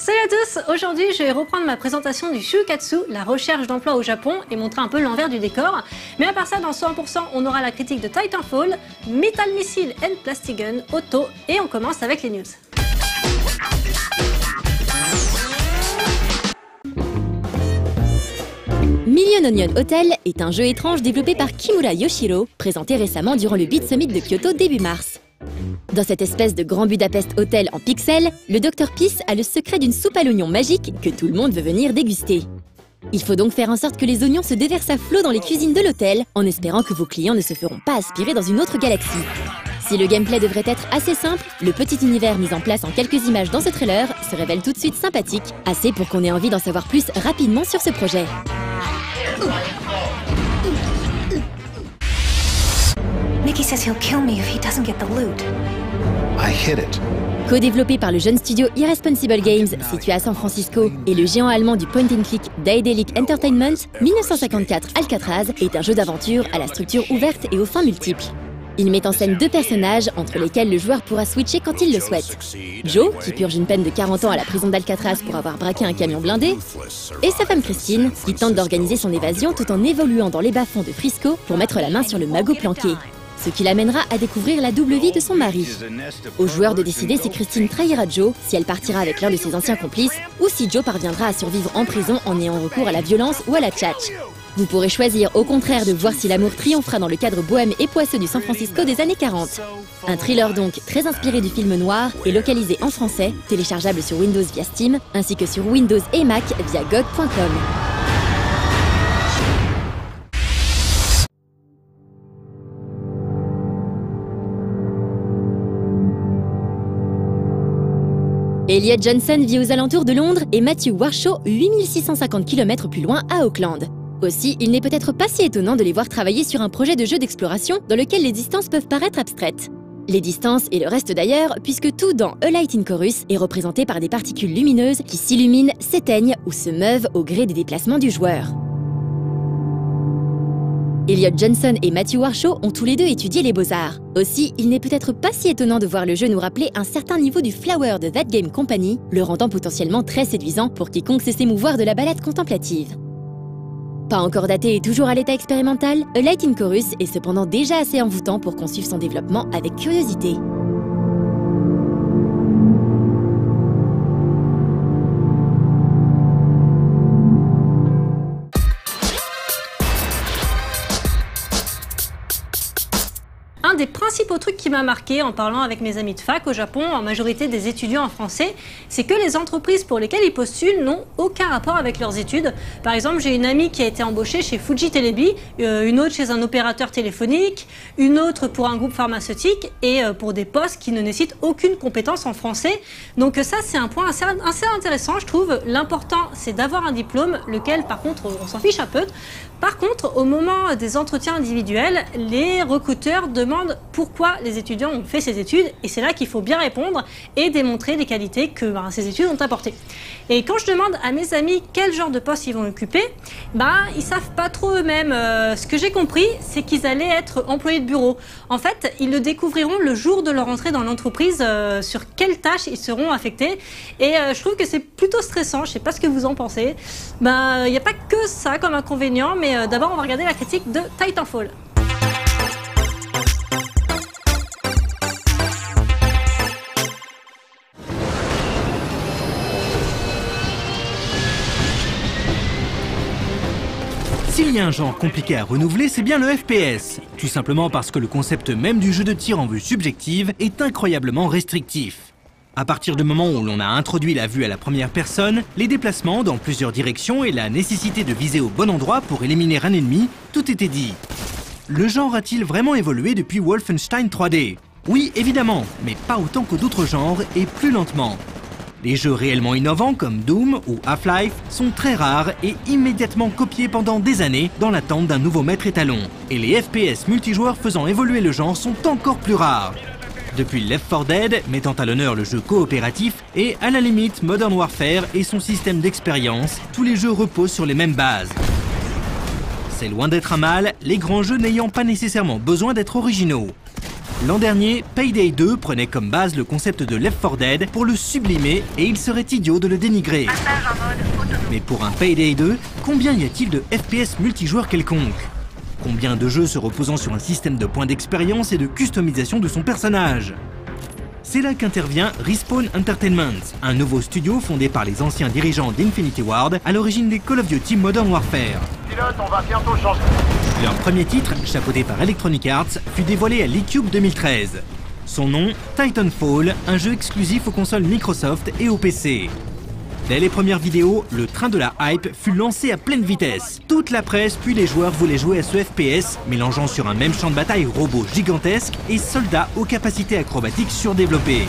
Salut à tous! Aujourd'hui, je vais reprendre ma présentation du Shukatsu, la recherche d'emploi au Japon, et montrer un peu l'envers du décor. Mais à part ça, dans 100%, on aura la critique de Titanfall, Metal Missile and Plastic Gun, Auto, et on commence avec les news. Million Onion Hotel est un jeu étrange développé par Kimura Yoshiro, présenté récemment durant le Beat Summit de Kyoto début mars. Dans cette espèce de grand Budapest Hotel en pixels, le Dr Peace a le secret d'une soupe à l'oignon magique que tout le monde veut venir déguster. Il faut donc faire en sorte que les oignons se déversent à flot dans les cuisines de l'hôtel, en espérant que vos clients ne se feront pas aspirer dans une autre galaxie. Si le gameplay devrait être assez simple, le petit univers mis en place en quelques images dans ce trailer se révèle tout de suite sympathique, assez pour qu'on ait envie d'en savoir plus rapidement sur ce projet. Mickey says he'll kill me if he doesn't get the loot. I hit it. Co-développé par le jeune studio Irresponsible Games, situé à San Francisco, et le géant allemand du point-and-click Daedalic Entertainment, 1954 Alcatraz est un jeu d'aventure à la structure ouverte et aux fins multiples. Il met en scène deux personnages entre lesquels le joueur pourra switcher quand il le souhaite. Joe, qui purge une peine de 40 ans à la prison d'Alcatraz pour avoir braqué un camion blindé, et sa femme Christine, qui tente d'organiser son évasion tout en évoluant dans les bas-fonds de Frisco pour mettre la main sur le magot planqué. Ce qui l'amènera à découvrir la double vie de son mari. Au joueur de décider si Christine trahira Joe, si elle partira avec l'un de ses anciens complices, ou si Joe parviendra à survivre en prison en ayant recours à la violence ou à la tchatch. Vous pourrez choisir au contraire de voir si l'amour triomphera dans le cadre bohème et poisseux du San Francisco des années 40. Un thriller donc très inspiré du film noir et localisé en français, téléchargeable sur Windows via Steam, ainsi que sur Windows et Mac via GOG.com. Elliot Johnson vit aux alentours de Londres et Matthew Warshaw 8650 km plus loin à Auckland. Aussi, il n'est peut-être pas si étonnant de les voir travailler sur un projet de jeu d'exploration dans lequel les distances peuvent paraître abstraites. Les distances et le reste d'ailleurs, puisque tout dans A Light in Chorus est représenté par des particules lumineuses qui s'illuminent, s'éteignent ou se meuvent au gré des déplacements du joueur. Elliot Johnson et Matthew Warshaw ont tous les deux étudié les beaux-arts. Aussi, il n'est peut-être pas si étonnant de voir le jeu nous rappeler un certain niveau du Flower de That Game Company, le rendant potentiellement très séduisant pour quiconque sait s'émouvoir de la balade contemplative. Pas encore daté et toujours à l'état expérimental, A Light in Chorus est cependant déjà assez envoûtant pour qu'on suive son développement avec curiosité. Un des principaux trucs qui m'a marqué en parlant avec mes amis de fac au Japon, en majorité des étudiants en français, c'est que les entreprises pour lesquelles ils postulent n'ont aucun rapport avec leurs études. Par exemple, j'ai une amie qui a été embauchée chez Fuji Telebi, une autre chez un opérateur téléphonique, une autre pour un groupe pharmaceutique et pour des postes qui ne nécessitent aucune compétence en français. Donc ça, c'est un point assez intéressant, je trouve. L'important, c'est d'avoir un diplôme, lequel, par contre, on s'en fiche un peu. Par contre, au moment des entretiens individuels, les recruteurs demandent pourquoi les étudiants ont fait ces études et c'est là qu'il faut bien répondre et démontrer les qualités que ces études ont apportées. Et quand je demande à mes amis quel genre de poste ils vont occuper, ils savent pas trop eux-mêmes. Ce que j'ai compris, c'est qu'ils allaient être employés de bureau. En fait, ils le découvriront le jour de leur entrée dans l'entreprise sur quelles tâches ils seront affectés. Et je trouve que c'est plutôt stressant. Je sais pas ce que vous en pensez. Il n'y a pas que ça comme inconvénient, mais d'abord on va regarder la critique de Titanfall. S'il y a un genre compliqué à renouveler, c'est bien le FPS. Tout simplement parce que le concept même du jeu de tir en vue subjective est incroyablement restrictif. À partir du moment où l'on a introduit la vue à la première personne, les déplacements dans plusieurs directions et la nécessité de viser au bon endroit pour éliminer un ennemi, tout était dit. Le genre a-t-il vraiment évolué depuis Wolfenstein 3D? Oui, évidemment, mais pas autant que d'autres genres et plus lentement. Les jeux réellement innovants comme Doom ou Half-Life sont très rares et immédiatement copiés pendant des années dans l'attente d'un nouveau maître étalon. Et les FPS multijoueurs faisant évoluer le genre sont encore plus rares. Depuis Left 4 Dead, mettant à l'honneur le jeu coopératif, et à la limite Modern Warfare et son système d'expérience, tous les jeux reposent sur les mêmes bases. C'est loin d'être un mal, les grands jeux n'ayant pas nécessairement besoin d'être originaux. L'an dernier, Payday 2 prenait comme base le concept de Left 4 Dead pour le sublimer et il serait idiot de le dénigrer. Mais pour un Payday 2, combien y a-t-il de FPS multijoueur quelconque? Combien de jeux se reposant sur un système de points d'expérience et de customisation de son personnage? C'est là qu'intervient Respawn Entertainment, un nouveau studio fondé par les anciens dirigeants d'Infinity Ward à l'origine des Call of Duty Modern Warfare. Pilote, on va bientôt changer. Leur premier titre, chapeauté par Electronic Arts, fut dévoilé à l'E-Cube 2013. Son nom, Titanfall, un jeu exclusif aux consoles Microsoft et au PC. Dès les premières vidéos, le train de la hype fut lancé à pleine vitesse. Toute la presse puis les joueurs voulaient jouer à ce FPS, mélangeant sur un même champ de bataille robots gigantesques et soldats aux capacités acrobatiques surdéveloppées.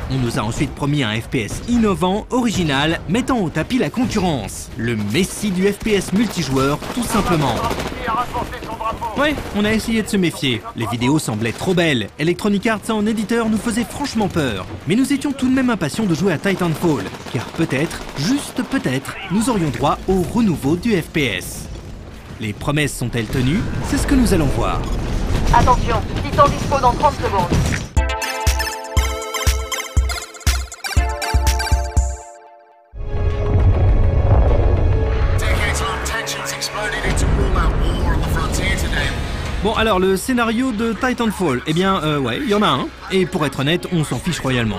On nous a ensuite promis un FPS innovant, original, mettant au tapis la concurrence. Le messie du FPS multijoueur, tout simplement. Ouais, on a essayé de se méfier. Les vidéos semblaient trop belles. Electronic Arts en éditeur nous faisait franchement peur. Mais nous étions tout de même impatients de jouer à Titanfall. Car peut-être, juste peut-être, nous aurions droit au renouveau du FPS. Les promesses sont-elles tenues? C'est ce que nous allons voir. Attention, Titan dispo dans 30 secondes. Bon alors, le scénario de Titanfall, eh bien, ouais, il y en a un. Et pour être honnête, on s'en fiche royalement.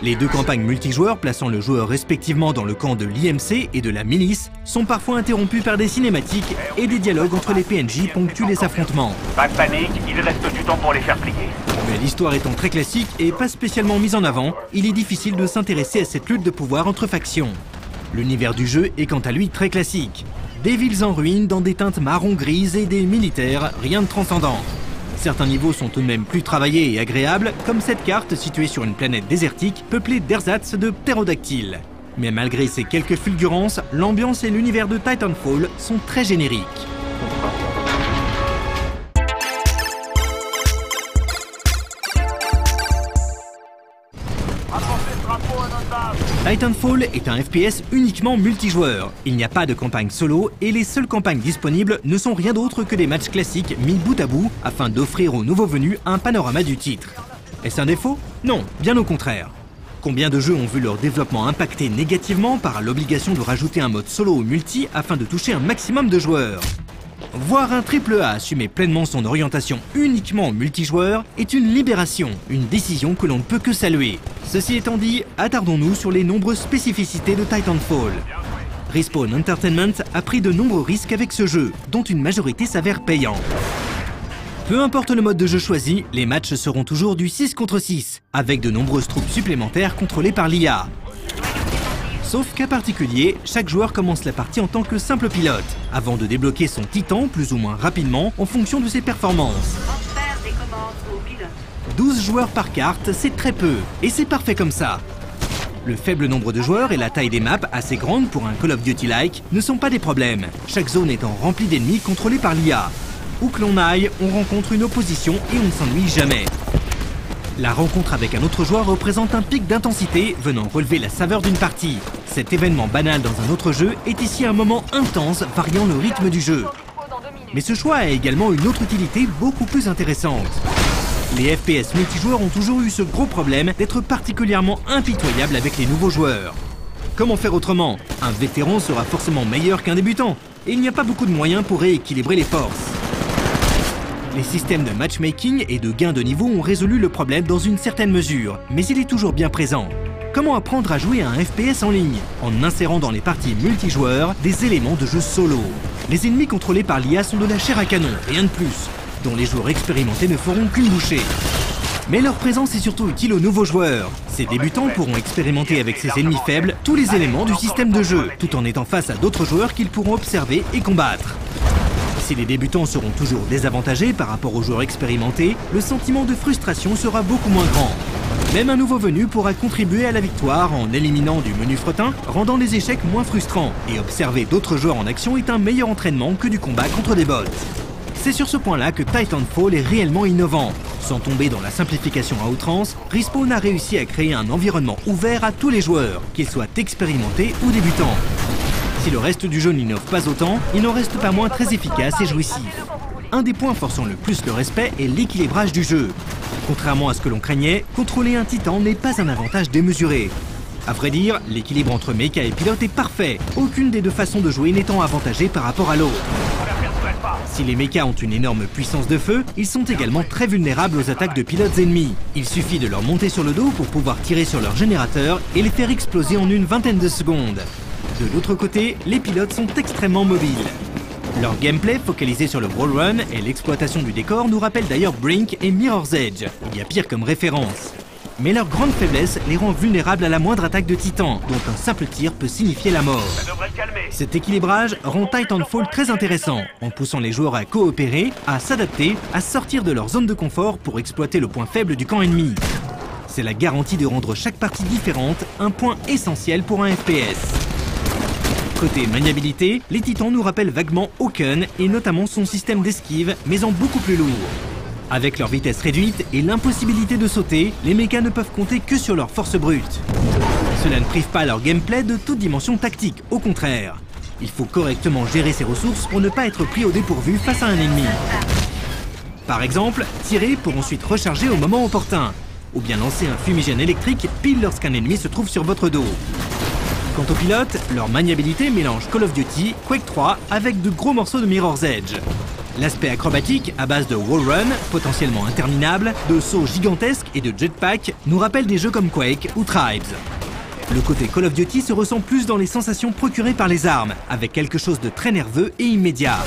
Les deux campagnes multijoueurs, plaçant le joueur respectivement dans le camp de l'IMC et de la milice, sont parfois interrompues par des cinématiques et des dialogues entre les PNJ ponctuent les affrontements. Pas de panique, il reste du temps pour les faire plier. Mais l'histoire étant très classique et pas spécialement mise en avant, il est difficile de s'intéresser à cette lutte de pouvoir entre factions. L'univers du jeu est quant à lui très classique. Des villes en ruine dans des teintes marron-grises et des militaires, rien de transcendant. Certains niveaux sont tout de même plus travaillés et agréables, comme cette carte située sur une planète désertique peuplée d'ersatz de ptérodactyles. Mais malgré ces quelques fulgurances, l'ambiance et l'univers de Titanfall sont très génériques. Titanfall est un FPS uniquement multijoueur. Il n'y a pas de campagne solo et les seules campagnes disponibles ne sont rien d'autre que des matchs classiques mis bout à bout afin d'offrir aux nouveaux venus un panorama du titre. Est-ce un défaut? Non, bien au contraire. Combien de jeux ont vu leur développement impacté négativement par l'obligation de rajouter un mode solo ou multi afin de toucher un maximum de joueurs? Voir un AAA assumer pleinement son orientation uniquement multijoueur est une libération, une décision que l'on ne peut que saluer. Ceci étant dit, attardons-nous sur les nombreuses spécificités de Titanfall. Respawn Entertainment a pris de nombreux risques avec ce jeu, dont une majorité s'avère payant. Peu importe le mode de jeu choisi, les matchs seront toujours du 6 contre 6, avec de nombreuses troupes supplémentaires contrôlées par l'IA. Sauf cas particulier, chaque joueur commence la partie en tant que simple pilote, avant de débloquer son titan plus ou moins rapidement en fonction de ses performances. 12 joueurs par carte, c'est très peu, et c'est parfait comme ça. Le faible nombre de joueurs et la taille des maps, assez grande pour un Call of Duty-like, ne sont pas des problèmes, chaque zone étant remplie d'ennemis contrôlés par l'IA. Où que l'on aille, on rencontre une opposition et on ne s'ennuie jamais. La rencontre avec un autre joueur représente un pic d'intensité venant relever la saveur d'une partie. Cet événement banal dans un autre jeu est ici un moment intense variant le rythme du jeu. Mais ce choix a également une autre utilité beaucoup plus intéressante. Les FPS multijoueurs ont toujours eu ce gros problème d'être particulièrement impitoyables avec les nouveaux joueurs. Comment faire autrement? Un vétéran sera forcément meilleur qu'un débutant, et il n'y a pas beaucoup de moyens pour rééquilibrer les forces. Les systèmes de matchmaking et de gain de niveau ont résolu le problème dans une certaine mesure, mais il est toujours bien présent. Comment apprendre à jouer à un FPS en ligne? En insérant dans les parties multijoueurs des éléments de jeu solo. Les ennemis contrôlés par l'IA sont de la chair à canon, rien de plus, dont les joueurs expérimentés ne feront qu'une bouchée. Mais leur présence est surtout utile aux nouveaux joueurs. Ces débutants pourront expérimenter avec ces ennemis faibles tous les éléments du système de jeu, tout en étant face à d'autres joueurs qu'ils pourront observer et combattre. Si les débutants seront toujours désavantagés par rapport aux joueurs expérimentés, le sentiment de frustration sera beaucoup moins grand. Même un nouveau venu pourra contribuer à la victoire en éliminant du menu fretin, rendant les échecs moins frustrants. Et observer d'autres joueurs en action est un meilleur entraînement que du combat contre des bots. C'est sur ce point-là que Titanfall est réellement innovant. Sans tomber dans la simplification à outrance, Respawn a réussi à créer un environnement ouvert à tous les joueurs, qu'ils soient expérimentés ou débutants. Si le reste du jeu n'innove pas autant, il n'en reste pas moins très efficace et jouissif. un des points forçant le plus le respect est l'équilibrage du jeu. Contrairement à ce que l'on craignait, contrôler un titan n'est pas un avantage démesuré. À vrai dire, l'équilibre entre mecha et pilote est parfait, aucune des deux façons de jouer n'étant avantagée par rapport à l'autre. Si les mechas ont une énorme puissance de feu, ils sont également très vulnérables aux attaques de pilotes ennemis. Il suffit de leur monter sur le dos pour pouvoir tirer sur leur générateur et les faire exploser en une vingtaine de secondes. De l'autre côté, les pilotes sont extrêmement mobiles. Leur gameplay, focalisé sur le wall run et l'exploitation du décor, nous rappelle d'ailleurs Brink et Mirror's Edge. Il y a pire comme référence. Mais leur grande faiblesse les rend vulnérables à la moindre attaque de titan, dont un simple tir peut signifier la mort. Cet équilibrage rend Titanfall très intéressant, en poussant les joueurs à coopérer, à s'adapter, à sortir de leur zone de confort pour exploiter le point faible du camp ennemi. C'est la garantie de rendre chaque partie différente, un point essentiel pour un FPS. Côté maniabilité, les titans nous rappellent vaguement Hawken et notamment son système d'esquive, mais en beaucoup plus lourd. Avec leur vitesse réduite et l'impossibilité de sauter, les mechas ne peuvent compter que sur leur force brute. Cela ne prive pas leur gameplay de toute dimension tactique, au contraire. Il faut correctement gérer ses ressources pour ne pas être pris au dépourvu face à un ennemi. Par exemple, tirer pour ensuite recharger au moment opportun, ou bien lancer un fumigène électrique pile lorsqu'un ennemi se trouve sur votre dos. Quant aux pilotes, leur maniabilité mélange Call of Duty, Quake 3 avec de gros morceaux de Mirror's Edge. L'aspect acrobatique, à base de wall run, potentiellement interminable, de sauts gigantesques et de jetpack, nous rappelle des jeux comme Quake ou Tribes. Le côté Call of Duty se ressent plus dans les sensations procurées par les armes, avec quelque chose de très nerveux et immédiat.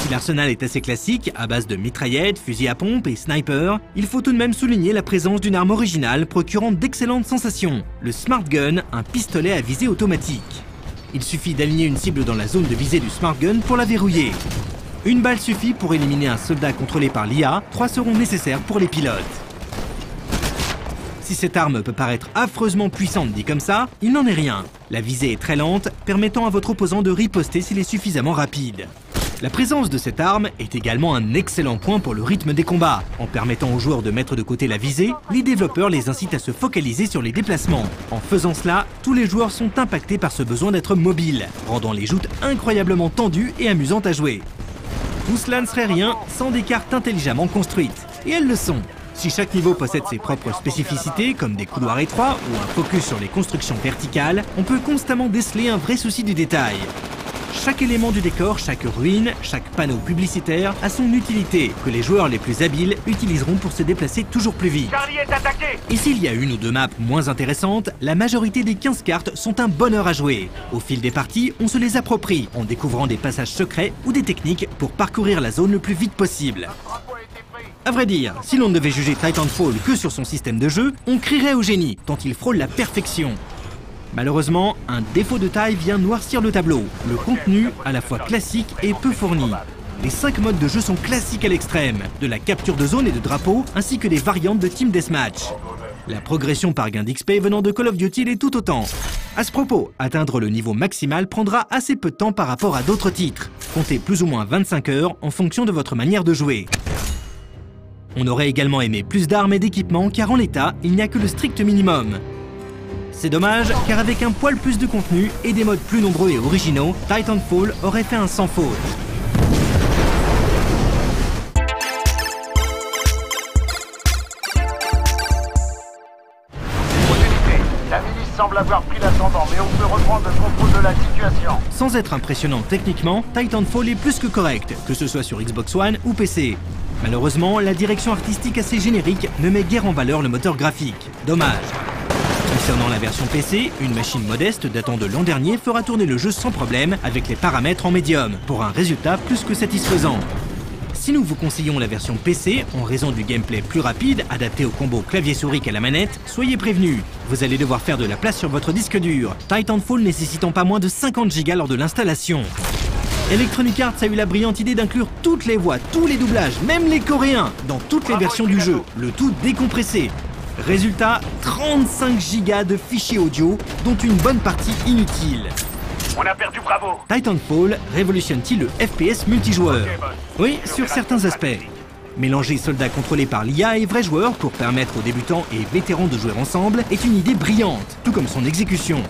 Si l'arsenal est assez classique, à base de mitraillettes, fusils à pompe et sniper, il faut tout de même souligner la présence d'une arme originale procurant d'excellentes sensations, le Smart Gun, un pistolet à visée automatique. Il suffit d'aligner une cible dans la zone de visée du Smart Gun pour la verrouiller. Une balle suffit pour éliminer un soldat contrôlé par l'IA, 3 seront nécessaires pour les pilotes. Si cette arme peut paraître affreusement puissante dit comme ça, il n'en est rien. La visée est très lente, permettant à votre opposant de riposter s'il est suffisamment rapide. La présence de cette arme est également un excellent point pour le rythme des combats. En permettant aux joueurs de mettre de côté la visée, les développeurs les incitent à se focaliser sur les déplacements. En faisant cela, tous les joueurs sont impactés par ce besoin d'être mobiles, rendant les joutes incroyablement tendues et amusantes à jouer. Tout cela ne serait rien sans des cartes intelligemment construites. Et elles le sont. Si chaque niveau possède ses propres spécificités, comme des couloirs étroits ou un focus sur les constructions verticales, on peut constamment déceler un vrai souci du détail. Chaque élément du décor, chaque ruine, chaque panneau publicitaire a son utilité, que les joueurs les plus habiles utiliseront pour se déplacer toujours plus vite. Charlie est attaqué! Et s'il y a une ou deux maps moins intéressantes, la majorité des 15 cartes sont un bonheur à jouer. Au fil des parties, on se les approprie en découvrant des passages secrets ou des techniques pour parcourir la zone le plus vite possible. À vrai dire, si l'on ne devait juger Titanfall que sur son système de jeu, on crierait au génie, tant il frôle la perfection. Malheureusement, un défaut de taille vient noircir le tableau. Le contenu, à la fois classique et peu fourni. Les 5 modes de jeu sont classiques à l'extrême, de la capture de zone et de drapeau, ainsi que des variantes de Team Deathmatch. La progression par gain d'XP venant de Call of Duty l'est tout autant. À ce propos, atteindre le niveau maximal prendra assez peu de temps par rapport à d'autres titres. Comptez plus ou moins 25 heures en fonction de votre manière de jouer. On aurait également aimé plus d'armes et d'équipements car en l'état, il n'y a que le strict minimum. C'est dommage, car avec un poil plus de contenu et des modes plus nombreux et originaux, Titanfall aurait fait un sans faute. La milice semble avoir pris l'ascendant, mais on peut reprendre le contrôle de la situation. Sans être impressionnant techniquement, Titanfall est plus que correct, que ce soit sur Xbox One ou PC. Malheureusement, la direction artistique assez générique ne met guère en valeur le moteur graphique. Dommage. Concernant la version PC, une machine modeste datant de l'an dernier fera tourner le jeu sans problème avec les paramètres en médium, pour un résultat plus que satisfaisant. Si nous vous conseillons la version PC, en raison du gameplay plus rapide, adapté au combo clavier-souris qu'à la manette, soyez prévenus. Vous allez devoir faire de la place sur votre disque dur, Titanfall nécessitant pas moins de 50 Go lors de l'installation. Electronic Arts a eu la brillante idée d'inclure toutes les voix, tous les doublages, même les coréens, dans toutes les versions du jeu, le tout décompressé. Résultat, 35 Go de fichiers audio, dont une bonne partie inutile. On a perdu Bravo! Titanfall révolutionne-t-il le FPS multijoueur? Oui, sur certains aspects. Mélanger soldats contrôlés par l'IA et vrais joueurs pour permettre aux débutants et vétérans de jouer ensemble est une idée brillante, tout comme son exécution.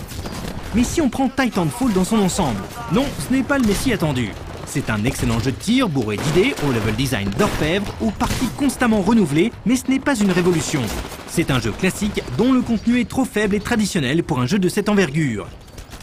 Mais si on prend Titanfall dans son ensemble, non, ce n'est pas le messie attendu. C'est un excellent jeu de tir, bourré d'idées, au level design d'orfèvre, aux parties constamment renouvelées, mais ce n'est pas une révolution. C'est un jeu classique dont le contenu est trop faible et traditionnel pour un jeu de cette envergure.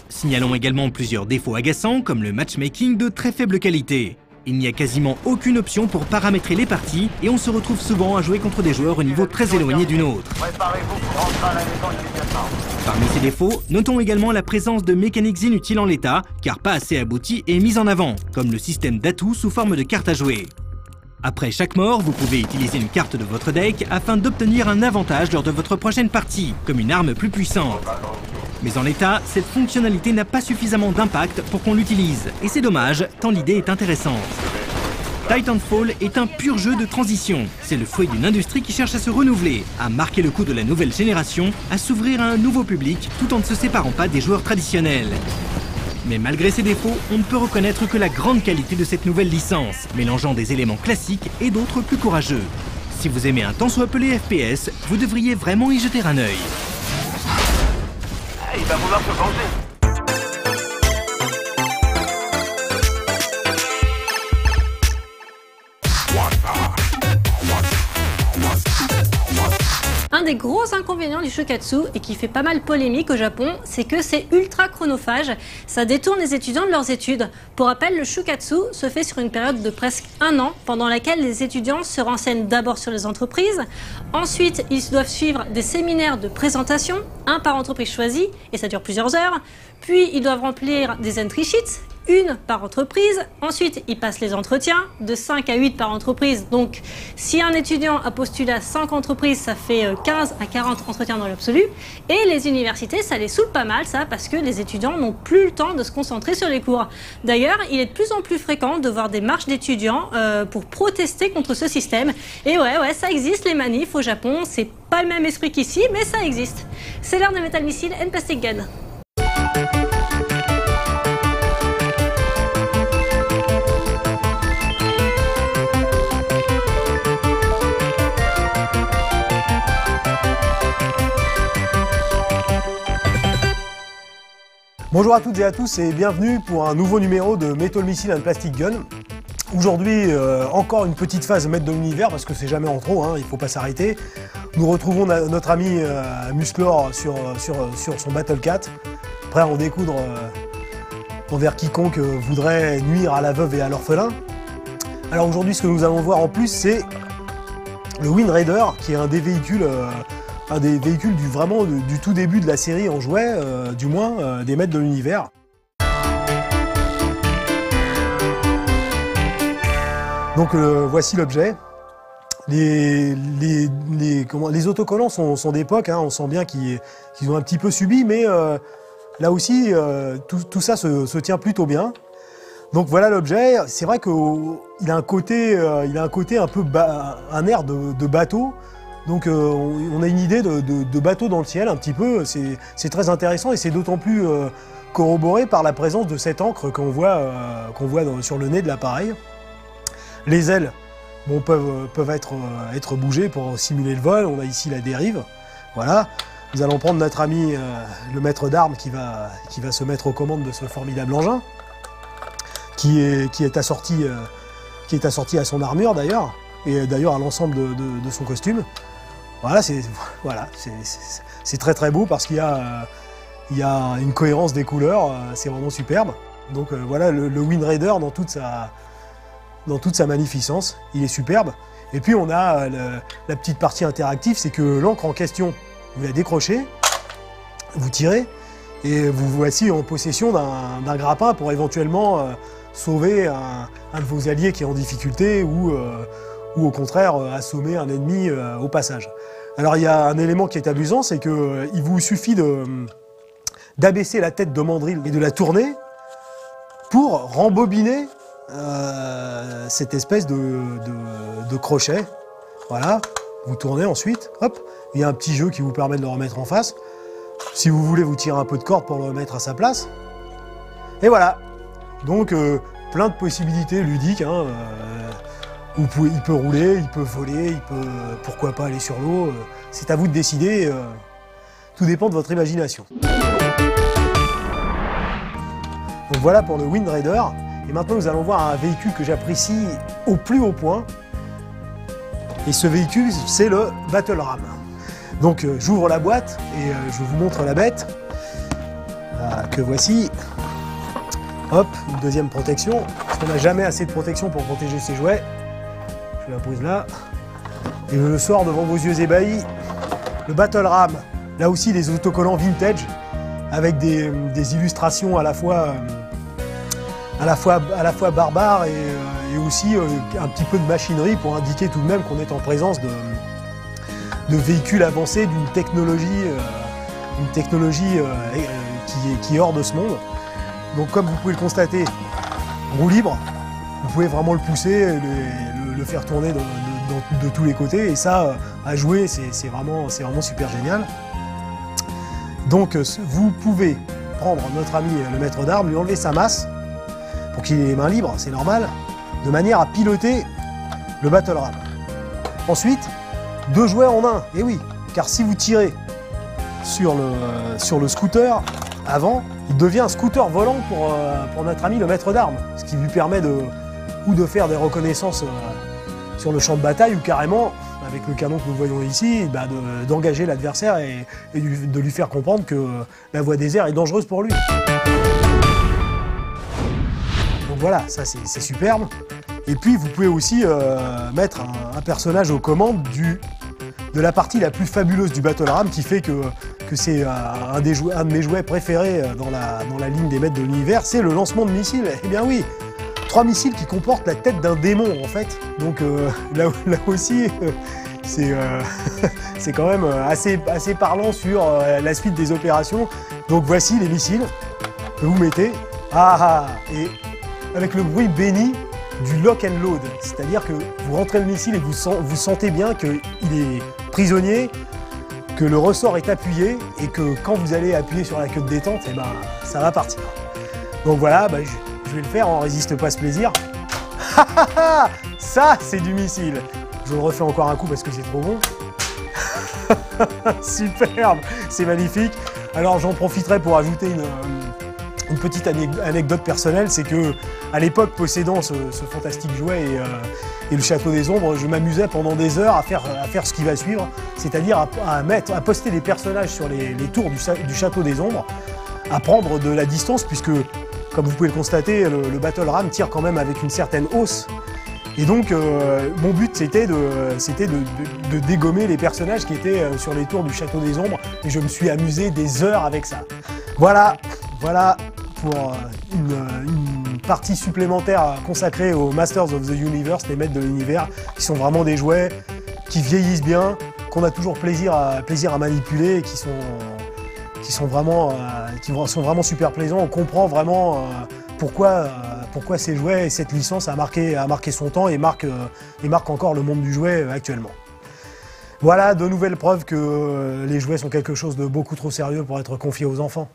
Signalons également plusieurs défauts agaçants, comme le matchmaking de très faible qualité. Il n'y a quasiment aucune option pour paramétrer les parties et on se retrouve souvent à jouer contre des joueurs au niveau très éloigné du nôtre. Préparez-vous pour rentrer à la maison immédiatement. Parmi ces défauts, notons également la présence de mécaniques inutiles en l'état, car pas assez abouties et mises en avant, comme le système d'atouts sous forme de cartes à jouer. Après chaque mort, vous pouvez utiliser une carte de votre deck afin d'obtenir un avantage lors de votre prochaine partie, comme une arme plus puissante. Mais en l'état, cette fonctionnalité n'a pas suffisamment d'impact pour qu'on l'utilise, et c'est dommage, tant l'idée est intéressante. Titanfall est un pur jeu de transition. C'est le fruit d'une industrie qui cherche à se renouveler, à marquer le coup de la nouvelle génération, à s'ouvrir à un nouveau public, tout en ne se séparant pas des joueurs traditionnels. Mais malgré ses défauts, on ne peut reconnaître que la grande qualité de cette nouvelle licence, mélangeant des éléments classiques et d'autres plus courageux. Si vous aimez un tant soit peu les FPS, vous devriez vraiment y jeter un œil. Il va vouloir se venger. Un des gros inconvénients du shukatsu, et qui fait pas mal polémique au Japon, c'est que c'est ultra chronophage, ça détourne les étudiants de leurs études. Pour rappel, le shukatsu se fait sur une période de presque 1 an, pendant laquelle les étudiants se renseignent d'abord sur les entreprises, ensuite ils doivent suivre des séminaires de présentation, un par entreprise choisie, et ça dure plusieurs heures, puis ils doivent remplir des entry sheets, une par entreprise, ensuite ils passent les entretiens, de 5 à 8 par entreprise, donc si un étudiant a postulé à 5 entreprises, ça fait 15 à 40 entretiens dans l'absolu, et les universités ça les saoule pas mal ça, parce que les étudiants n'ont plus le temps de se concentrer sur les cours. D'ailleurs, il est de plus en plus fréquent de voir des marches d'étudiants pour protester contre ce système, et ouais, ça existe les manifs au Japon, c'est pas le même esprit qu'ici, mais ça existe. C'est l'heure de Metal Missile and Plastic Gun. Bonjour à toutes et à tous et bienvenue pour un nouveau numéro de Metal Missile and Plastic Gun. Aujourd'hui, encore une petite phase de maître de l'univers parce que c'est jamais en trop, il ne faut pas s'arrêter. Nous retrouvons notre ami Musclor sur son Battle Cat, prêt à en découdre envers quiconque voudrait nuire à la veuve et à l'orphelin. Alors aujourd'hui, ce que nous allons voir en plus, c'est le Wind Raider, qui est un des véhicules du tout début de la série en jouet, du moins des maîtres de l'univers. Donc voici l'objet. Les autocollants sont d'époque, on sent bien qu'ils ont un petit peu subi, mais là aussi tout ça se tient plutôt bien. Donc voilà l'objet. C'est vrai qu'il a un côté un peu un air de bateau. Donc on a une idée de bateau dans le ciel un petit peu, c'est très intéressant et c'est d'autant plus corroboré par la présence de cette encre qu'on voit sur le nez de l'appareil. Les ailes peuvent être bougées pour simuler le vol, on a ici la dérive, voilà. Nous allons prendre notre ami le maître d'armes qui va se mettre aux commandes de ce formidable engin, qui est assorti à son armure d'ailleurs, et d'ailleurs à l'ensemble de son costume. Voilà, c'est très très beau parce qu'il y a une cohérence des couleurs, c'est vraiment superbe. Donc voilà le Wind Raider dans toute sa magnificence, il est superbe. Et puis on a la petite partie interactive, c'est que l'encre en question, vous la décrochez, vous tirez, et vous voici en possession d'un grappin pour éventuellement sauver un de vos alliés qui est en difficulté ou au contraire assommer un ennemi au passage. Alors il y a un élément qui est amusant, c'est qu'il vous suffit d'abaisser la tête de mandrille et de la tourner pour rembobiner cette espèce de crochet. Voilà, vous tournez ensuite, hop, il y a un petit jeu qui vous permet de le remettre en face. Si vous voulez, vous tirez un peu de corde pour le remettre à sa place. Et voilà, donc plein de possibilités ludiques. Il peut rouler, il peut voler, il peut pourquoi pas aller sur l'eau. C'est à vous de décider, tout dépend de votre imagination. Donc voilà pour le Wind Raider. Et maintenant, nous allons voir un véhicule que j'apprécie au plus haut point. Et ce véhicule, c'est le Battle Ram. Donc, j'ouvre la boîte et je vous montre la bête. Que voici. Hop, une deuxième protection. Parce qu'on n'a jamais assez de protection pour protéger ses jouets. Je la pose là. Et je le sors devant vos yeux ébahis. Le Battle Ram. Là aussi, des autocollants vintage. Avec des illustrations à la fois barbares et aussi un petit peu de machinerie pour indiquer tout de même qu'on est en présence de véhicules avancés, d'une technologie, qui est hors de ce monde. Donc comme vous pouvez le constater, roue libre, vous pouvez vraiment le pousser, le faire tourner de tous les côtés, et ça, à jouer, c'est vraiment super génial. Donc vous pouvez prendre notre ami le maître d'armes, lui enlever sa masse, pour qu'il ait les mains libres, c'est normal, de manière à piloter le Battle Ram. Ensuite, 2 jouets en un, et oui, car si vous tirez sur le scooter avant, il devient un scooter volant pour notre ami le maître d'armes, ce qui lui permet de faire des reconnaissances sur le champ de bataille, ou carrément, avec le canon que nous voyons ici, d'engager l'adversaire et de lui faire comprendre que la voie des airs est dangereuse pour lui. Donc voilà, ça c'est superbe. Et puis vous pouvez aussi mettre un personnage aux commandes de la partie la plus fabuleuse du Battle Ram, qui fait que c'est un de mes jouets préférés dans la ligne des maîtres de l'univers, c'est le lancement de missiles. Eh bien oui, 3 missiles qui comportent la tête d'un démon en fait. Donc là aussi, c'est quand même assez parlant sur la suite des opérations. Donc voici les missiles que vous mettez. Et avec le bruit béni du lock and load, c'est-à-dire que vous rentrez le missile et vous sentez bien qu'il est prisonnier, que le ressort est appuyé et que quand vous allez appuyer sur la queue de détente, eh ben, ça va partir. Donc voilà, je vais le faire, on résiste pas à ce plaisir. Ça, c'est du missile. Je le refais encore un coup parce que c'est trop bon. Superbe, c'est magnifique. Alors j'en profiterai pour ajouter une petite anecdote personnelle, c'est que à l'époque, possédant ce fantastique jouet et le Château des Ombres, je m'amusais pendant des heures à faire ce qui va suivre, c'est-à-dire à poster des personnages sur les tours du Château des Ombres, à prendre de la distance, puisque, comme vous pouvez le constater, le Battle Ram tire quand même avec une certaine hausse. Et donc, mon but, c'était de dégommer les personnages qui étaient sur les tours du Château des Ombres, et je me suis amusé des heures avec ça. Voilà pour une partie supplémentaire consacrée aux Masters of the Universe, les maîtres de l'univers, qui sont vraiment des jouets qui vieillissent bien, qu'on a toujours plaisir à manipuler, et qui sont vraiment super plaisants. On comprend vraiment pourquoi ces jouets et cette licence a marqué son temps et marque encore le monde du jouet actuellement. Voilà, de nouvelles preuves que les jouets sont quelque chose de beaucoup trop sérieux pour être confiés aux enfants.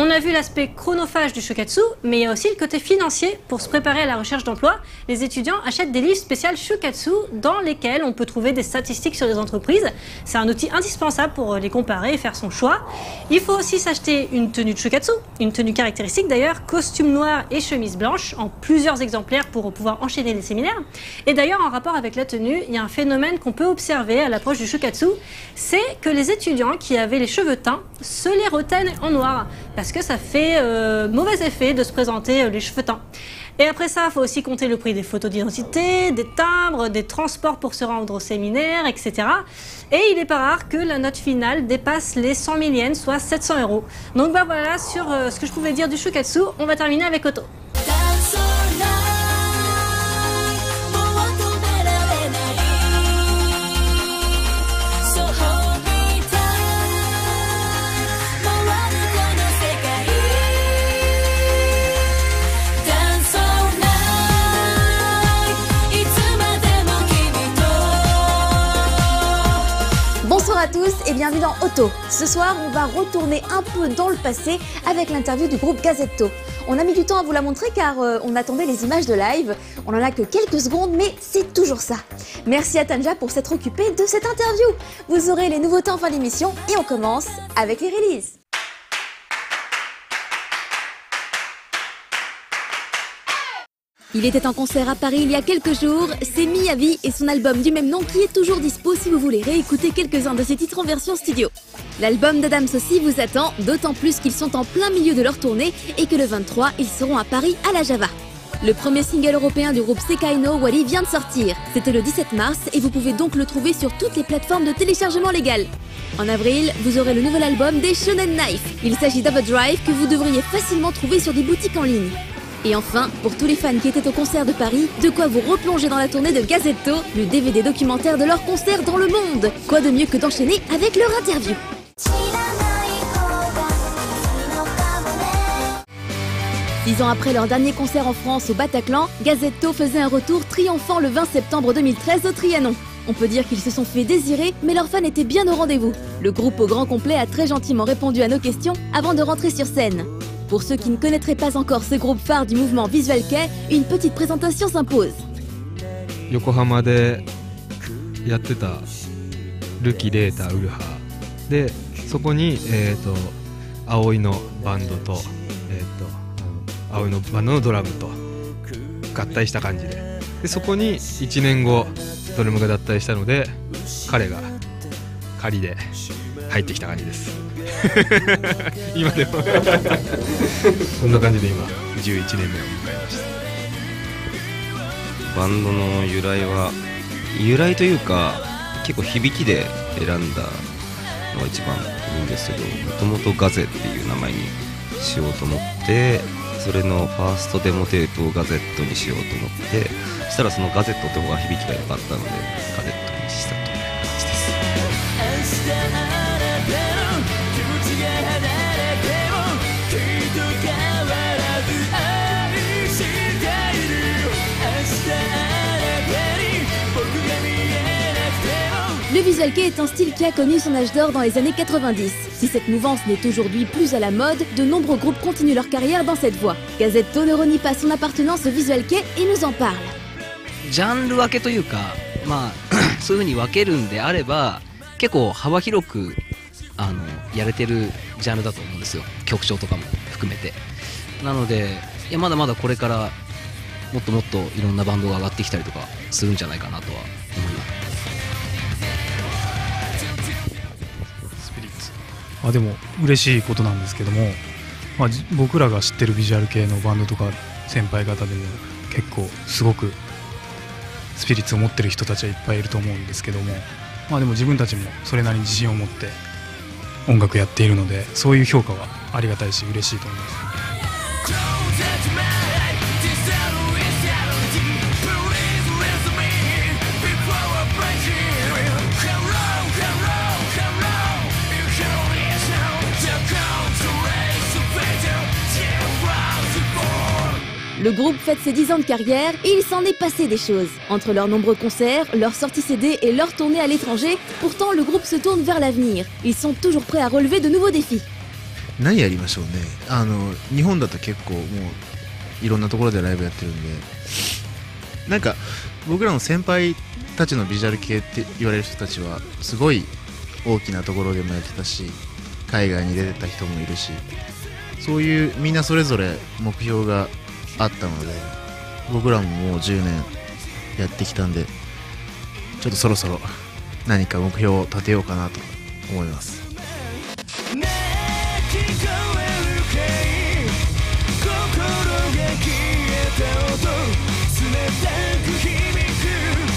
On a vu l'aspect chronophage du Shokatsu, mais il y a aussi le côté financier. Pour se préparer à la recherche d'emploi, les étudiants achètent des livres spéciaux Shokatsu dans lesquels on peut trouver des statistiques sur les entreprises. C'est un outil indispensable pour les comparer et faire son choix. Il faut aussi s'acheter une tenue de Shokatsu, une tenue caractéristique d'ailleurs, costume noir et chemise blanche, en plusieurs exemplaires pour pouvoir enchaîner les séminaires. Et d'ailleurs, en rapport avec la tenue, il y a un phénomène qu'on peut observer à l'approche du Shokatsu, c'est que les étudiants qui avaient les cheveux teints se les reteignent en noir, parce que ça fait mauvais effet de se présenter les cheveux teints. Et après ça, il faut aussi compter le prix des photos d'identité, des timbres, des transports pour se rendre au séminaire, etc. Et il n'est pas rare que la note finale dépasse les 100 000 yens, soit 700 €. Donc bah voilà, sur ce que je pouvais dire du Shokatsu, on va terminer avec Otto. tous et bienvenue dans Auto. Ce soir, on va retourner un peu dans le passé avec l'interview du groupe Gazetto. On a mis du temps à vous la montrer car on attendait les images de live. On en a que quelques secondes, mais c'est toujours ça. Merci à Tanja pour s'être occupée de cette interview. Vous aurez les nouveautés en fin d'émission et on commence avec les releases. Il était en concert à Paris il y a quelques jours, c'est Miyavi et son album du même nom qui est toujours dispo si vous voulez réécouter quelques-uns de ses titres en version studio. L'album d'Adams aussi vous attend, d'autant plus qu'ils sont en plein milieu de leur tournée et que le 23, ils seront à Paris à la Java. Le premier single européen du groupe Sekai no Owari vient de sortir. C'était le 17 mars et vous pouvez donc le trouver sur toutes les plateformes de téléchargement légal. En avril, vous aurez le nouvel album des Shonen Knife. Il s'agit d'Overdrive que vous devriez facilement trouver sur des boutiques en ligne. Et enfin, pour tous les fans qui étaient au concert de Paris, de quoi vous replonger dans la tournée de Gazetto, le DVD documentaire de leur concert dans le monde. Quoi de mieux que d'enchaîner avec leur interview. 6 ans après leur dernier concert en France au Bataclan, Gazetto faisait un retour triomphant le 20 septembre 2013 au Trianon. On peut dire qu'ils se sont fait désirer, mais leurs fans étaient bien au rendez-vous. Le groupe au grand complet a très gentiment répondu à nos questions avant de rentrer sur scène. Pour ceux qui ne connaîtraient pas encore ce groupe phare du mouvement Visual Kei, une petite présentation s'impose. Yokohama でやってたルキレータウルハで、そこに葵のバンドと葵のバンドのドラムと合体した感じで、そこに1年後ドラムが脱退したので、彼が仮で入ってきた感じです。今でもそんな感じで今11年目を迎えました。バンドの由来というか結構響きで選んだのが一番いいんですけど、もともとガゼっていう名前にしようと思って、それのファーストデモテープをガゼットにしようと思って、そしたらそのガゼットって方が響きが良かったのでガゼットにしたという感じです。Le Visual Kei est un style qui a connu son âge d'or dans les années 90. Si cette mouvance n'est aujourd'hui plus à la mode, de nombreux groupes continuent leur carrière dans cette voie. Gazetto ne renie pas son appartenance au Visual Kei et nous en parle. ジャンル分けというか、そういう風に分けるんであれば、結構幅広くやれてるジャンルだと思うんですよ。曲調とかも含めて。なので、まだまだこれからもっともっといろんなバンドが上がってきたりとかするんじゃないかなとは思います。でも嬉しいことなんですけども、僕らが知ってるビジュアル系のバンドとか先輩方でも結構すごくスピリッツを持ってる人たちはいっぱいいると思うんですけども、でも自分たちもそれなりに自信を持って音楽やっているので、そういう評価はありがたいし嬉しいと思います。Le groupe fête ses 10 ans de carrière et il s'en est passé des choses. Entre leurs nombreux concerts, leurs sorties CD et leurs tournées à l'étranger, pourtant le groupe se tourne vers l'avenir. Ils sont toujours prêts à relever de nouveaux défis. 何やりましょうね。日本だと結構もういろんなところでライブやってるんで、なんか僕らの先輩たちのビジュアル系って言われる人たちはすごい大きなところでもやってたし、海外に出てた人もいるし、そういうみんなそれぞれ目標があったので、僕らももう10年やってきたんで、ちょっとそろそろ何か目標を立てようかなと思います。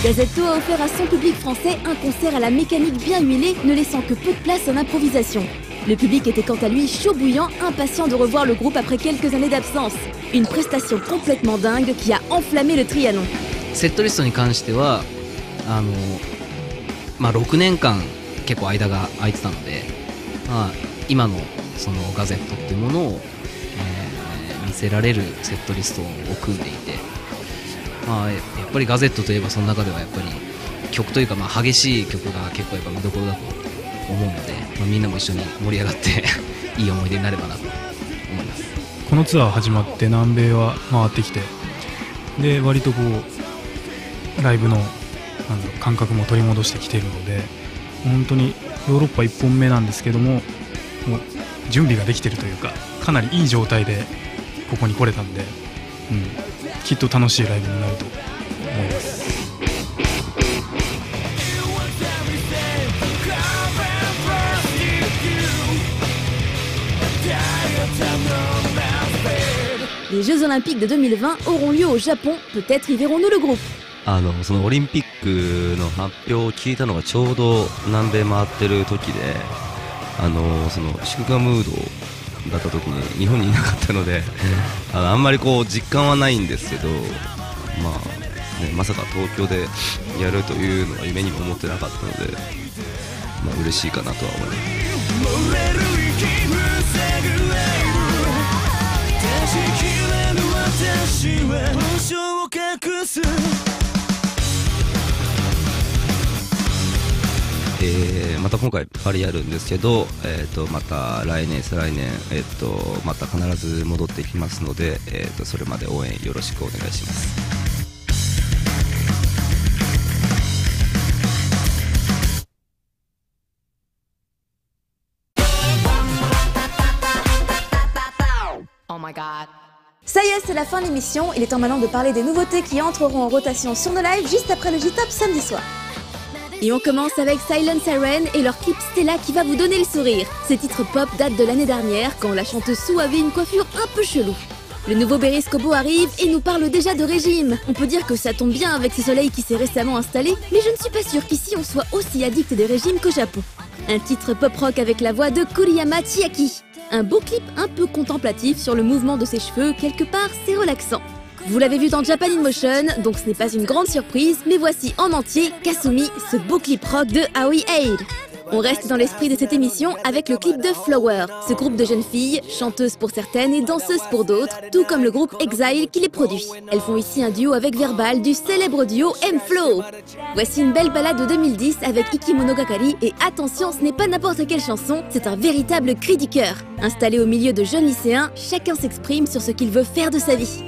Gazetto a offert à son public français un concert à la mécanique bien huilée, ne laissant que peu de place en improvisation. Le public était quant à lui chaud bouillant, impatient de revoir le groupe après quelques années d'absence. Une prestation complètement dingue qui a enflammé le Trianon. セットリストに関しては6年間結構間が空いてたので、今のそのガゼットっていうものを、見せられるセットリストを組んでいて、やっぱりガゼットといえばその中ではやっぱり曲というか激しい曲が結構やっぱ見どころだと思うので、みんなも一緒に盛り上がっていい思い出になればなと思います。このツアー始まって南米は回ってきて、で割とこうライブの感覚も取り戻してきているので、本当にヨーロッパ1本目なんですけども、もう準備ができているというか、かなりいい状態でここに来れたんで、きっと楽しいライブになると思います。Les Jeux Olympiques de 2020 auront lieu au Japon. Peut-être y verrons-nous le groupe. そのオリンピックの発表を聞いたのがちょうど南米回ってる時で、その祝賀ムードだった時に日本にいなかったのであんまりこう実感はないんですけど、まさか東京でやるというのは夢にも思ってなかったので、嬉しいかなとは思います。また今回パリやるんですけど、また来年再来年、また必ず戻ってきますので、それまで応援よろしくお願いします。Ça y est, c'est la fin de l'émission. Il est temps maintenant de parler des nouveautés qui entreront en rotation sur nos lives juste après le J-Top samedi soir. Et on commence avec Silent Siren et leur clip Stella qui va vous donner le sourire. Ces titres pop datent de l'année dernière quand la chanteuse Sue avait une coiffure un peu chelou. Le nouveau Beris Kobo arrive et nous parle déjà de régime. On peut dire que ça tombe bien avec ce soleil qui s'est récemment installé, mais je ne suis pas sûre qu'ici on soit aussi addict des régimes qu'au Japon. Un titre pop-rock avec la voix de Kuriyama Chiaki. Un beau clip un peu contemplatif sur le mouvement de ses cheveux, quelque part c'est relaxant. Vous l'avez vu dans Japan in Motion, donc ce n'est pas une grande surprise, mais voici en entier Kasumi, ce beau clip rock de Aoi Aid. On reste dans l'esprit de cette émission avec le clip de Flower, ce groupe de jeunes filles, chanteuses pour certaines et danseuses pour d'autres, tout comme le groupe Exile qui les produit. Elles font ici un duo avec Verbal du célèbre duo M-Flow. Voici une belle balade de 2010 avec Ikimonogakari et attention, ce n'est pas n'importe quelle chanson, c'est un véritable cri du cœur. Installé au milieu de jeunes lycéens, chacun s'exprime sur ce qu'il veut faire de sa vie.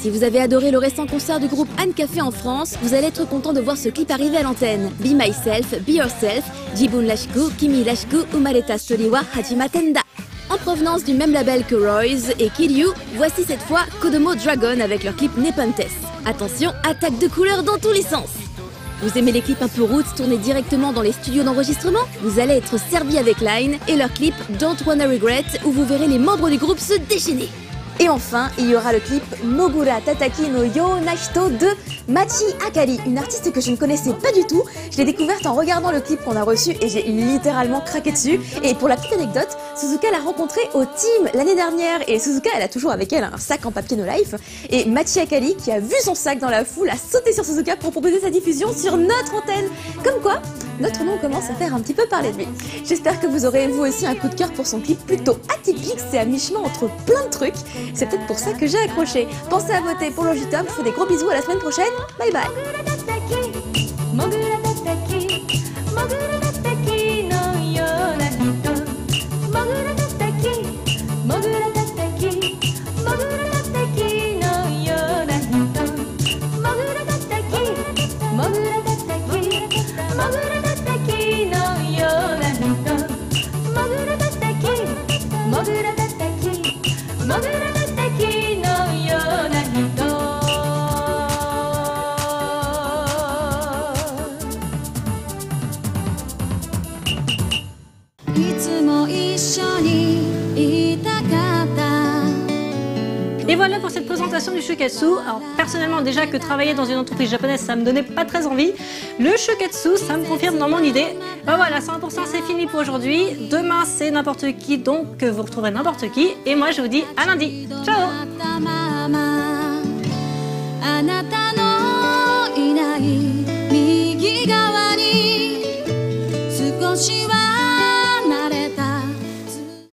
Si vous avez adoré le récent concert du groupe Anne Café en France, vous allez être content de voir ce clip arriver à l'antenne. Be Myself, Be Yourself, Jibun Rashiku, Kimi Rashiku, Umareta Story wa Hajimatenda. En provenance du même label que Roy's et Kiryu, voici cette fois Kodomo Dragon avec leur clip Nepenthes. Attention, attaque de couleurs dans tous les sens. Vous aimez les clips un peu roots tournés directement dans les studios d'enregistrement? Vous allez être servi avec Line et leur clip Don't Wanna Regret où vous verrez les membres du groupe se déchaîner. Et enfin, il y aura le clip Mogura Tataki no Yo na Hito de Machi Akari, une artiste que je ne connaissais pas du tout. Je l'ai découverte en regardant le clip qu'on a reçu et j'ai littéralement craqué dessus. Et pour la petite anecdote, Suzuka l'a rencontrée au team l'année dernière et Suzuka, elle a toujours avec elle un sac en papier No Life. Et Machi Akari, qui a vu son sac dans la foule, a sauté sur Suzuka pour proposer sa diffusion sur notre antenne. Comme quoi, notre nom commence à faire un petit peu parler de lui. J'espère que vous aurez vous aussi un coup de cœur pour son clip plutôt atypique, c'est à mi-chemin entre plein de trucs. C'est peut-être pour ça que j'ai accroché. Pensez à voter pour le J-Top, je vous fais des gros bisous, à la semaine prochaine, bye bye. Et voilà pour cette présentation du Shokatsu. Alors personnellement déjà que travailler dans une entreprise japonaise ça me donnait pas très envie. Le Shokatsu ça me confirme dans mon idée. Ben voilà, 100% c'est fini pour aujourd'hui. Demain c'est n'importe qui donc vous retrouverez n'importe qui. Et moi je vous dis à lundi. Ciao.